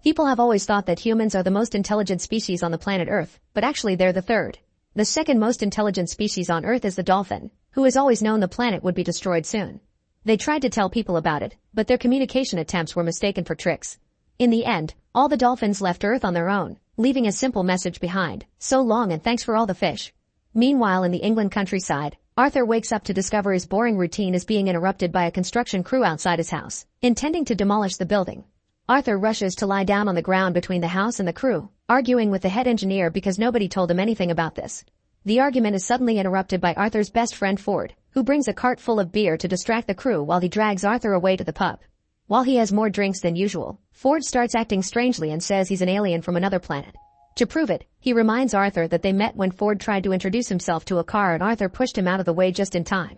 People have always thought that humans are the most intelligent species on the planet Earth, but actually they're the third. The second most intelligent species on Earth is the dolphin, who has always known the planet would be destroyed soon. They tried to tell people about it, but their communication attempts were mistaken for tricks. In the end, all the dolphins left Earth on their own, leaving a simple message behind: so long and thanks for all the fish. Meanwhile, in the England countryside, Arthur wakes up to discover his boring routine is being interrupted by a construction crew outside his house, intending to demolish the building. Arthur rushes to lie down on the ground between the house and the crew, arguing with the head engineer because nobody told him anything about this. The argument is suddenly interrupted by Arthur's best friend Ford, who brings a cart full of beer to distract the crew while he drags Arthur away to the pub. While he has more drinks than usual, Ford starts acting strangely and says he's an alien from another planet. To prove it, he reminds Arthur that they met when Ford tried to introduce himself to a car and Arthur pushed him out of the way just in time.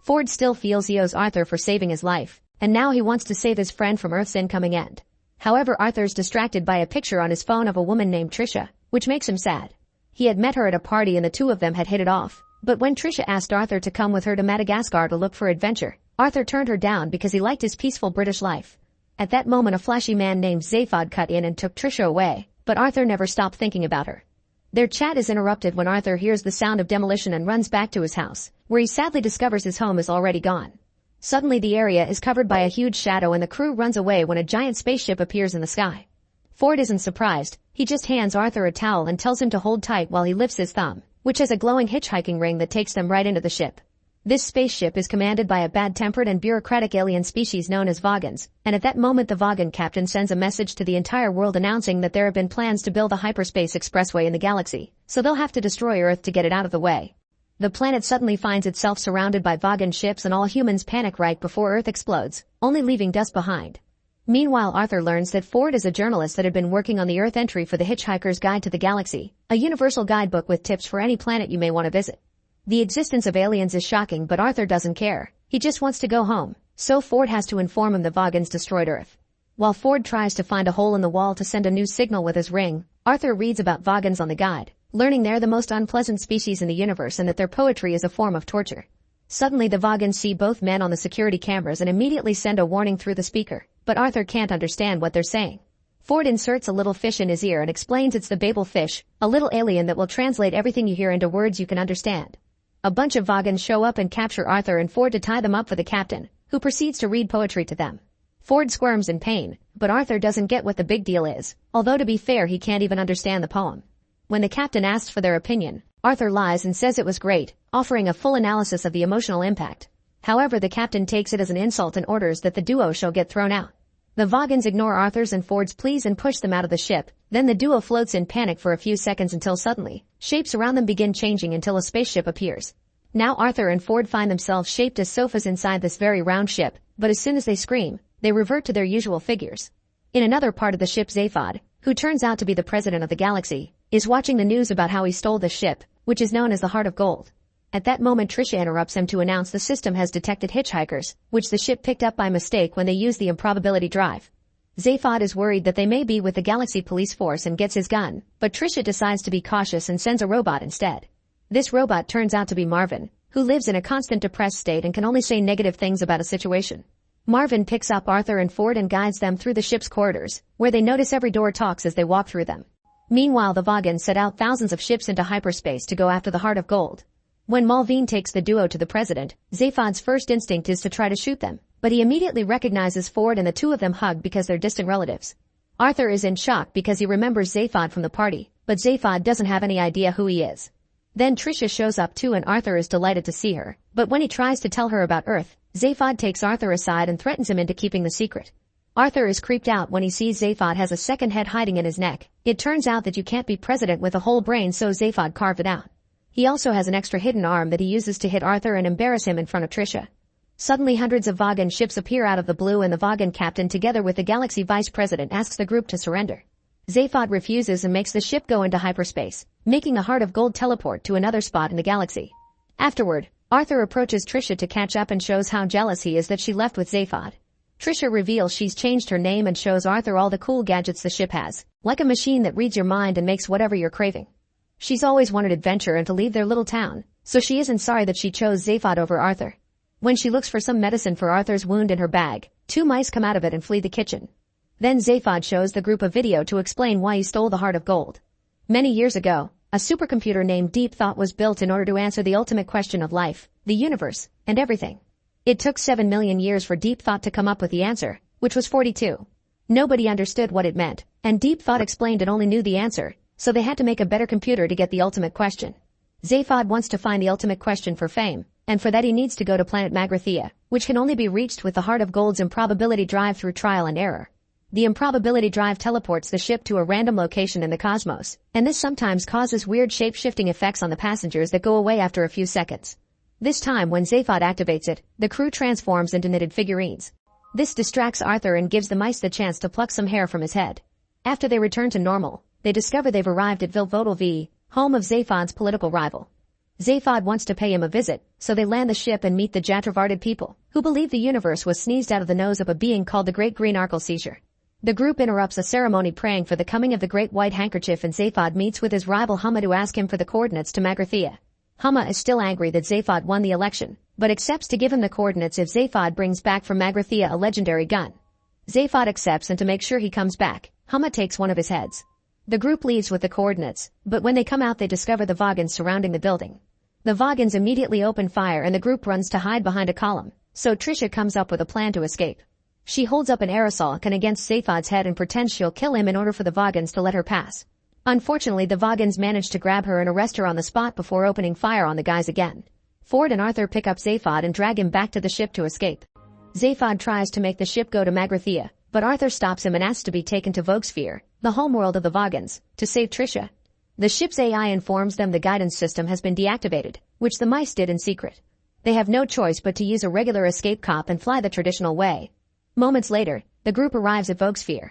Ford still feels he owes Arthur for saving his life, and now he wants to save his friend from Earth's incoming end. However, Arthur's distracted by a picture on his phone of a woman named Tricia, which makes him sad. He had met her at a party and the two of them had hit it off, but when Tricia asked Arthur to come with her to Madagascar to look for adventure, Arthur turned her down because he liked his peaceful British life. At that moment, a flashy man named Zaphod cut in and took Tricia away, but Arthur never stopped thinking about her. Their chat is interrupted when Arthur hears the sound of demolition and runs back to his house, where he sadly discovers his home is already gone. Suddenly the area is covered by a huge shadow and the crew runs away when a giant spaceship appears in the sky. Ford isn't surprised. He just hands Arthur a towel and tells him to hold tight while he lifts his thumb, which has a glowing hitchhiking ring that takes them right into the ship. This spaceship is commanded by a bad-tempered and bureaucratic alien species known as Vogons, and at that moment the Vogon captain sends a message to the entire world announcing that there have been plans to build a hyperspace expressway in the galaxy, so they'll have to destroy Earth to get it out of the way. The planet suddenly finds itself surrounded by Vogon ships and all humans panic right before Earth explodes, only leaving dust behind. Meanwhile, Arthur learns that Ford is a journalist that had been working on the Earth entry for the Hitchhiker's Guide to the Galaxy, a universal guidebook with tips for any planet you may want to visit. The existence of aliens is shocking, but Arthur doesn't care. He just wants to go home, so Ford has to inform him the Vogons destroyed Earth. While Ford tries to find a hole in the wall to send a new signal with his ring, Arthur reads about Vogons on the guide, learning they're the most unpleasant species in the universe and that their poetry is a form of torture. Suddenly the Vogons see both men on the security cameras and immediately send a warning through the speaker, but Arthur can't understand what they're saying. Ford inserts a little fish in his ear and explains it's the Babel fish, a little alien that will translate everything you hear into words you can understand. A bunch of Vogons show up and capture Arthur and Ford to tie them up for the captain, who proceeds to read poetry to them. Ford squirms in pain, but Arthur doesn't get what the big deal is, although to be fair he can't even understand the poem. When the captain asks for their opinion, Arthur lies and says it was great, offering a full analysis of the emotional impact. However, the captain takes it as an insult and orders that the duo shall get thrown out. The Vogons ignore Arthur's and Ford's pleas and push them out of the ship. Then the duo floats in panic for a few seconds until suddenly, shapes around them begin changing until a spaceship appears. Now Arthur and Ford find themselves shaped as sofas inside this very round ship, but as soon as they scream, they revert to their usual figures. In another part of the ship, Zaphod, who turns out to be the president of the galaxy, is watching the news about how he stole the ship, which is known as the Heart of Gold. At that moment, Tricia interrupts him to announce the system has detected hitchhikers, which the ship picked up by mistake when they used the improbability drive. Zaphod is worried that they may be with the Galaxy Police Force and gets his gun, but Tricia decides to be cautious and sends a robot instead. This robot turns out to be Marvin, who lives in a constant depressed state and can only say negative things about a situation. Marvin picks up Arthur and Ford and guides them through the ship's corridors, where they notice every door talks as they walk through them. Meanwhile, the Vogons set out thousands of ships into hyperspace to go after the Heart of Gold. When Malvine takes the duo to the president, Zaphod's first instinct is to try to shoot them, but he immediately recognizes Ford and the two of them hug because they're distant relatives. Arthur is in shock because he remembers Zaphod from the party, but Zaphod doesn't have any idea who he is. Then Tricia shows up too and Arthur is delighted to see her, but when he tries to tell her about Earth, Zaphod takes Arthur aside and threatens him into keeping the secret. Arthur is creeped out when he sees Zaphod has a second head hiding in his neck. It turns out that you can't be president with a whole brain, so Zaphod carved it out. He also has an extra hidden arm that he uses to hit Arthur and embarrass him in front of Tricia. Suddenly hundreds of Vogon ships appear out of the blue and the Vogon captain together with the Galaxy vice president asks the group to surrender. Zaphod refuses and makes the ship go into hyperspace, making the Heart of Gold teleport to another spot in the galaxy. Afterward, Arthur approaches Tricia to catch up and shows how jealous he is that she left with Zaphod. Tricia reveals she's changed her name and shows Arthur all the cool gadgets the ship has, like a machine that reads your mind and makes whatever you're craving. She's always wanted adventure and to leave their little town, so she isn't sorry that she chose Zaphod over Arthur. When she looks for some medicine for Arthur's wound in her bag, two mice come out of it and flee the kitchen. Then Zaphod shows the group a video to explain why he stole the heart of gold. Many years ago, a supercomputer named Deep Thought was built in order to answer the ultimate question of life, the universe, and everything. It took 7 million years for Deep Thought to come up with the answer, which was 42. Nobody understood what it meant, and Deep Thought explained it only knew the answer, so they had to make a better computer to get the ultimate question. Zaphod wants to find the ultimate question for fame, and for that he needs to go to planet Magrathea, which can only be reached with the Heart of Gold's improbability drive through trial and error. The improbability drive teleports the ship to a random location in the cosmos, and this sometimes causes weird shape-shifting effects on the passengers that go away after a few seconds. This time when Zaphod activates it, the crew transforms into knitted figurines. This distracts Arthur and gives the mice the chance to pluck some hair from his head. After they return to normal, they discover they've arrived at Vilvotal V, home of Zaphod's political rival. Zaphod wants to pay him a visit, so they land the ship and meet the Jatravarded people, who believe the universe was sneezed out of the nose of a being called the Great Green Arkle Seizure. The group interrupts a ceremony praying for the coming of the Great White Handkerchief, and Zaphod meets with his rival Humma to ask him for the coordinates to Magrathea. Humma is still angry that Zaphod won the election, but accepts to give him the coordinates if Zaphod brings back from Magrathea a legendary gun. Zaphod accepts, and to make sure he comes back, Humma takes one of his heads. The group leaves with the coordinates, but when they come out they discover the Vogons surrounding the building. The Vogons immediately open fire and the group runs to hide behind a column, so Tricia comes up with a plan to escape. She holds up an aerosol can against Zaphod's head and pretends she'll kill him in order for the Vogons to let her pass. Unfortunately, the Vogons manage to grab her and arrest her on the spot before opening fire on the guys again. Ford and Arthur pick up Zaphod and drag him back to the ship to escape. Zaphod tries to make the ship go to Magrathea, but Arthur stops him and asks to be taken to Vogsphere, the homeworld of the Vogons, to save Tricia. The ship's AI informs them the guidance system has been deactivated, which the mice did in secret. They have no choice but to use a regular escape cop and fly the traditional way. Moments later, the group arrives at Vogsphere.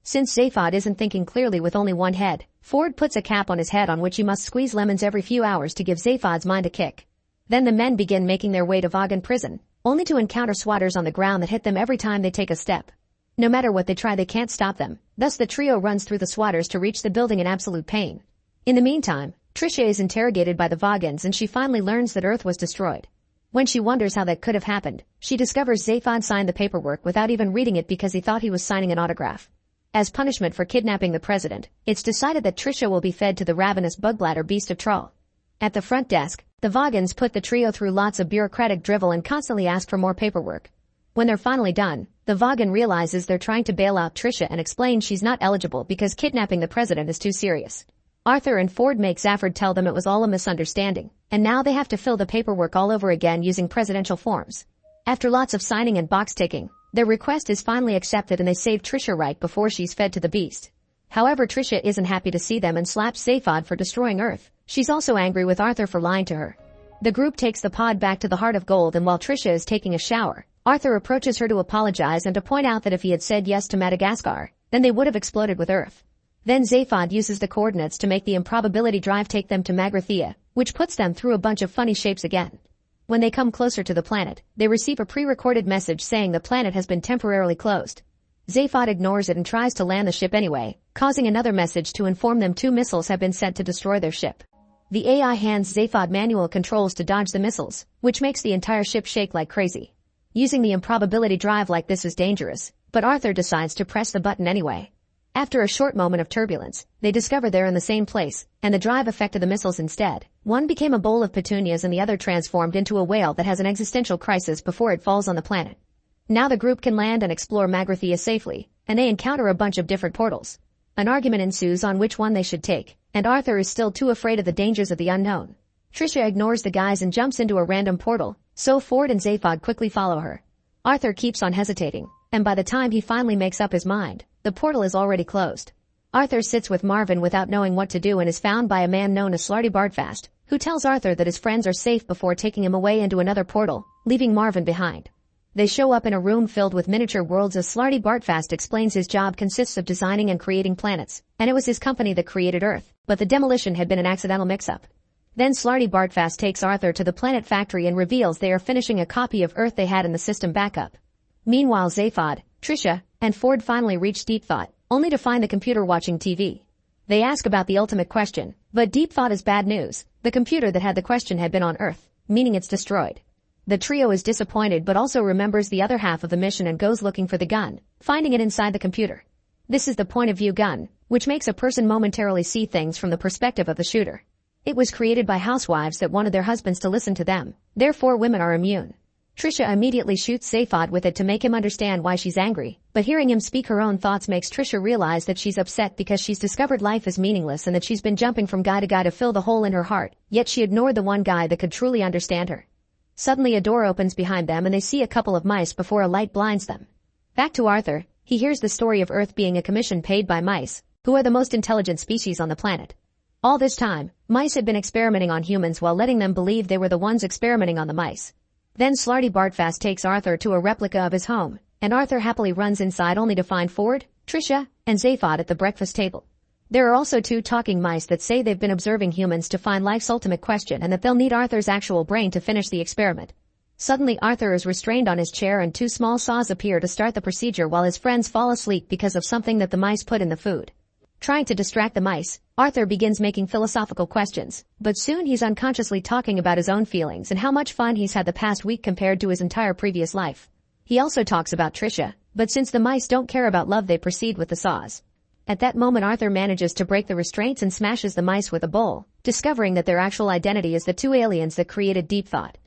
Since Zaphod isn't thinking clearly with only one head, Ford puts a cap on his head on which he must squeeze lemons every few hours to give Zaphod's mind a kick. Then the men begin making their way to Vogon prison, only to encounter swatters on the ground that hit them every time they take a step. No matter what they try, they can't stop them, thus the trio runs through the swatters to reach the building in absolute pain. In the meantime, Tricia is interrogated by the Vogons and she finally learns that Earth was destroyed. When she wonders how that could have happened, she discovers Zaphod signed the paperwork without even reading it because he thought he was signing an autograph. As punishment for kidnapping the president, it's decided that Tricia will be fed to the ravenous bugbladder beast of Trull. At the front desk, the Vogons put the trio through lots of bureaucratic drivel and constantly ask for more paperwork. When they're finally done, the Vogon realizes they're trying to bail out Tricia and explains she's not eligible because kidnapping the president is too serious. Arthur and Ford make Zaphod tell them it was all a misunderstanding, and now they have to fill the paperwork all over again using presidential forms. After lots of signing and box ticking, their request is finally accepted and they save Tricia right before she's fed to the beast. However, Tricia isn't happy to see them and slaps Zaphod for destroying Earth. She's also angry with Arthur for lying to her. The group takes the pod back to the Heart of Gold, and while Tricia is taking a shower, Arthur approaches her to apologize and to point out that if he had said yes to Madagascar, then they would have exploded with Earth. Then Zaphod uses the coordinates to make the improbability drive take them to Magrathea, which puts them through a bunch of funny shapes again. When they come closer to the planet, they receive a pre-recorded message saying the planet has been temporarily closed. Zaphod ignores it and tries to land the ship anyway, causing another message to inform them 2 missiles have been sent to destroy their ship. The AI hands Zaphod manual controls to dodge the missiles, which makes the entire ship shake like crazy. Using the improbability drive like this is dangerous, but Arthur decides to press the button anyway. After a short moment of turbulence, they discover they're in the same place, and the drive affected the missiles instead. One became a bowl of petunias and the other transformed into a whale that has an existential crisis before it falls on the planet. Now the group can land and explore Magrathea safely, and they encounter a bunch of different portals. An argument ensues on which one they should take, and Arthur is still too afraid of the dangers of the unknown. Tricia ignores the guys and jumps into a random portal, so Ford and Zaphod quickly follow her. Arthur keeps on hesitating, and by the time he finally makes up his mind, the portal is already closed. Arthur sits with Marvin without knowing what to do and is found by a man known as Slarty Bartfast, who tells Arthur that his friends are safe before taking him away into another portal, leaving Marvin behind. They show up in a room filled with miniature worlds as Slarty Bartfast explains his job consists of designing and creating planets, and it was his company that created Earth, but the demolition had been an accidental mix-up. Then Slarty Bartfast takes Arthur to the planet factory and reveals they are finishing a copy of Earth they had in the system backup. Meanwhile, Zaphod, Tricia, and Ford finally reach Deep Thought, only to find the computer watching TV. They ask about the ultimate question, but Deep Thought is bad news. The computer that had the question had been on Earth, meaning it's destroyed. The trio is disappointed but also remembers the other half of the mission and goes looking for the gun, finding it inside the computer. This is the point of view gun, which makes a person momentarily see things from the perspective of the shooter. It was created by housewives that wanted their husbands to listen to them, therefore women are immune. Trisha immediately shoots Zaphod with it to make him understand why she's angry, but hearing him speak her own thoughts makes Trisha realize that she's upset because she's discovered life is meaningless and that she's been jumping from guy to guy to fill the hole in her heart, yet she ignored the one guy that could truly understand her. Suddenly a door opens behind them and they see a couple of mice before a light blinds them. Back to Arthur, he hears the story of Earth being a commission paid by mice, who are the most intelligent species on the planet. All this time, mice had been experimenting on humans while letting them believe they were the ones experimenting on the mice. Then Slarty Bartfast takes Arthur to a replica of his home, and Arthur happily runs inside only to find Ford, Trisha, and Zaphod at the breakfast table. There are also 2 talking mice that say they've been observing humans to find life's ultimate question and that they'll need Arthur's actual brain to finish the experiment. Suddenly Arthur is restrained on his chair and 2 small saws appear to start the procedure while his friends fall asleep because of something that the mice put in the food. Trying to distract the mice, Arthur begins making philosophical questions, but soon he's unconsciously talking about his own feelings and how much fun he's had the past week compared to his entire previous life. He also talks about Trisha, but since the mice don't care about love they proceed with the saws. At that moment Arthur manages to break the restraints and smashes the mice with a bowl, discovering that their actual identity is the 2 aliens that created Deep Thought.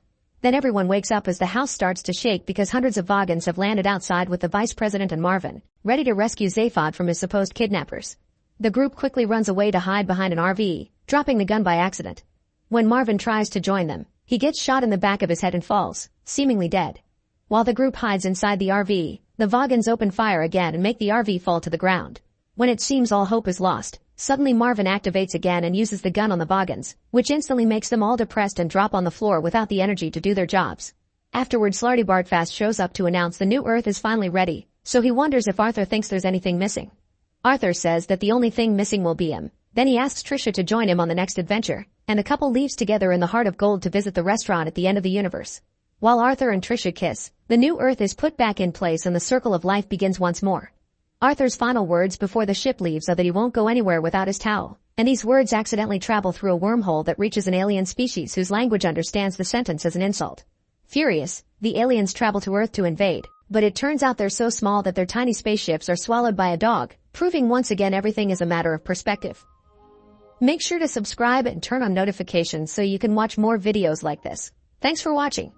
Then everyone wakes up as the house starts to shake because hundreds of Vogons have landed outside with the vice president and Marvin, ready to rescue Zaphod from his supposed kidnappers. The group quickly runs away to hide behind an RV, dropping the gun by accident. When Marvin tries to join them, he gets shot in the back of his head and falls, seemingly dead. While the group hides inside the RV, the Vogons open fire again and make the RV fall to the ground. When it seems all hope is lost, suddenly Marvin activates again and uses the gun on the Vogons, which instantly makes them all depressed and drop on the floor without the energy to do their jobs. Afterwards Slarty Bartfast shows up to announce the new Earth is finally ready, so he wonders if Arthur thinks there's anything missing. Arthur says that the only thing missing will be him. Then he asks Trisha to join him on the next adventure, and the couple leaves together in the Heart of Gold to visit the restaurant at the end of the universe. While Arthur and Trisha kiss, the new Earth is put back in place and the circle of life begins once more. Arthur's final words before the ship leaves are that he won't go anywhere without his towel, and these words accidentally travel through a wormhole that reaches an alien species whose language understands the sentence as an insult. Furious, the aliens travel to Earth to invade, but it turns out they're so small that their tiny spaceships are swallowed by a dog, proving once again everything is a matter of perspective. Make sure to subscribe and turn on notifications so you can watch more videos like this. Thanks for watching.